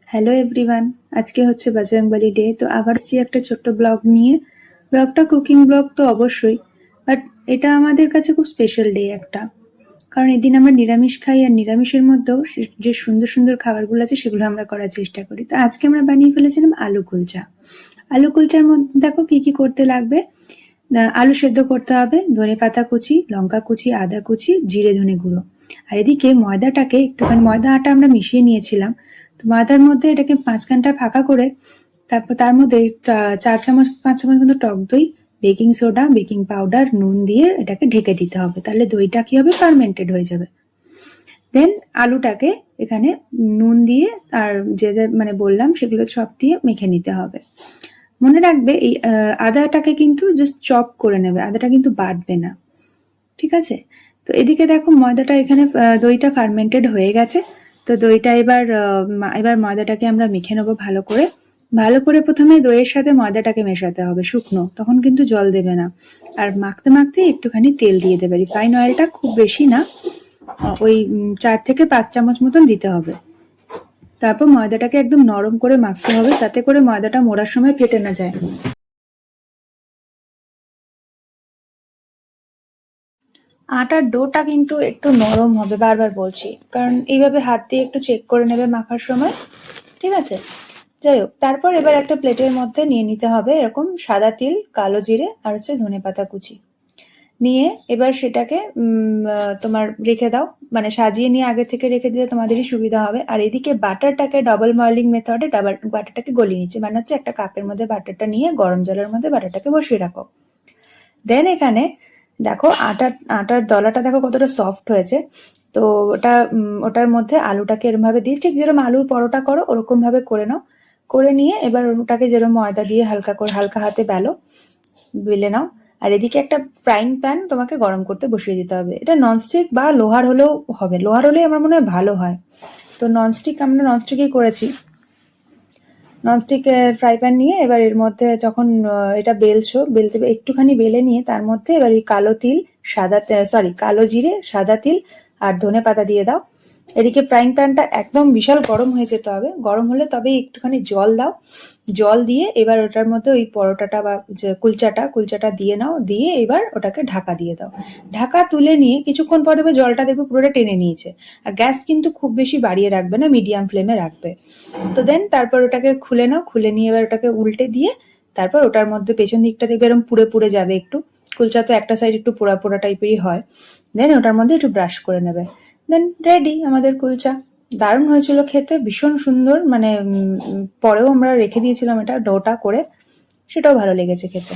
Hello everyone, আজকে হচ্ছে Bajrangbali day. তো আবার আসছি একটা ছোট্ট ব্লগ নিয়ে। ব্লগটা কুকিং ব্লগ তো অবশ্যই, বাট এটা আমাদের কাছে খুব স্পেশাল ডে একটা, কারণ এদিন আমরা নিরামিষ খাই। আর নিরামিষের মধ্যেও যে সুন্দর সুন্দর খাবারগুলো আছে সেগুলো আমরা করার চেষ্টা করি। তো আজকে আমরা বানিয়ে ফেলেছিলাম আলু কুলচা। আলু কুলচার মধ্যে দেখো কি কি করতে লাগবে। আলু সেদ্ধ করতে হবে, ধনেপাতা কুচি, লঙ্কা কুচি, আদা কুচি, জিরে ধনে গুঁড়ো। আর এদিকে ময়দাটাকে একটুখানি, ময়দা আটা আমরা মিশিয়ে নিয়েছিলাম। তো ময়দার মধ্যে এটাকে মাঝখানটা ফাঁকা করে তারপর তার মধ্যে 4-5 চামচ মতো টক দই, বেকিং সোডা, বেকিং পাউডার, নুন দিয়ে এটাকে ঢেকে দিতে হবে। তাহলে দইটা কি হবে, ফার্মেন্টেড হয়ে যাবে। দেন আলুটাকে এখানে নুন দিয়ে আর যে যে মানে বললাম সেগুলো সব দিয়ে মেখে নিতে হবে। মনে রাখবে এই আদাটাকে কিন্তু জাস্ট চপ করে নেবে, আদাটা কিন্তু বাটবে না, ঠিক আছে? তো এদিকে দেখো ময়দাটা এখানে দইটা ফার্মেন্টেড হয়ে গেছে। তো দইটা এবার ময়দাটাকে আমরা মেখে নেবো ভালো করে। ভালো করে প্রথমে দইয়ের সাথে ময়দাটাকে মেশাতে হবে শুকনো, তখন কিন্তু জল দেবে না। আর মাখতে মাখতে একটুখানি তেল দিয়ে দেবে, রিফাইন অয়েলটা খুব বেশি না, ওই 4 থেকে 5 চামচ মতন দিতে হবে। তারপর ময়দাটাকে একদম নরম করে মাখতে হবে, যাতে করে ময়দাটা মোড়ার সময় ফেটে না যায়। আটার ডোটা কিন্তু একটু নরম হবে, বারবার বলছি, কারণ এইভাবে হাত দিয়ে একটু চেক করে নেবে মাখার সময়, ঠিক আছে? যাই হোক, তারপর এবার একটা প্লেটের মধ্যে নিয়ে নিতে হবে এরকম সাদা তিল, কালো জিরে আর হচ্ছে ধনেপাতা কুচি নিয়ে এবার সেটাকে তোমার রেখে দাও, মানে সাজিয়ে নিয়ে আগে থেকে রেখে দিলে তোমাদেরই সুবিধা হবে। আর এদিকে বাটারটাকে ডাবল বয়লিং মেথডে বাটারটাকে গলিয়ে নিচ্ছে, মানে হচ্ছে একটা কাপের মধ্যে বাটারটা নিয়ে গরম জলের মধ্যে বাটারটাকে বসিয়ে রাখো। দেন এখানে দেখো আটার দলাটা দেখো কতটা সফট হয়েছে। তো ওটার মধ্যে আলুটাকে এরকম ভাবে দিয়ে, ঠিক যেরকম আলুর পরোটা করো ওরকম ভাবে করে নাও। করে নিয়ে এবার ওটাকে যেরকম ময়দা দিয়ে হালকা হাতে বেলে নাও। আর এদিকে একটা ফ্রাইং প্যান তোমাকে গরম করতে বসিয়ে দিতে হবে। এটা ননস্টিক বা লোহার হলেও হবে, লোহার হলেই আমার মনে হয় ভালো হয়। তো আমরা ননস্টিকই করেছি। ননস্টিক ফ্রাই প্যান নিয়ে এবার এর মধ্যে যখন এটা বেলতে একটুখানি বেলে নিয়ে তার মধ্যে এবার ওই কালো জিরে, সাদা তিল আর ধনে পাতা দিয়ে দাও। এদিকে ফ্রাইং প্যানটা একদম বিশাল গরম হয়ে যেতে হবে, গরম হলে তবেই একটুখানি জল দাও। জল দিয়ে এবার ওটার মধ্যে ওই পরোটাটা বা যে কুলচাটা দিয়ে নাও, দিয়ে এবার ওটাকে ঢাকা দিয়ে দাও। ঢাকা তুলে নিয়ে কিছুক্ষণ পর দেখবে জলটা দেখবে পুরোটা টেনে নিয়েছে। আর গ্যাস কিন্তু খুব বেশি বাড়িয়ে রাখবে না, মিডিয়াম ফ্লেমে রাখবে। তো দেন তারপর ওটাকে খুলে নাও, খুলে নিয়ে এবার ওটাকে উল্টে দিয়ে তারপর ওটার মধ্যে পেছন দিকটা দেখবে এরকম পুড়ে পুড়ে যাবে একটু। কুলচা তো একটা সাইড একটু পোড়া পোড়া টাইপেরই হয়। দেন ওটার মধ্যে একটু ব্রাশ করে নেবে। দেন রেডি আমাদের কুলচা। দারুণ হয়েছিল খেতে, ভীষণ সুন্দর। মানে পরেও আমরা রেখে দিয়েছিলাম এটা ডোটা করে, সেটাও ভালো লেগেছে খেতে।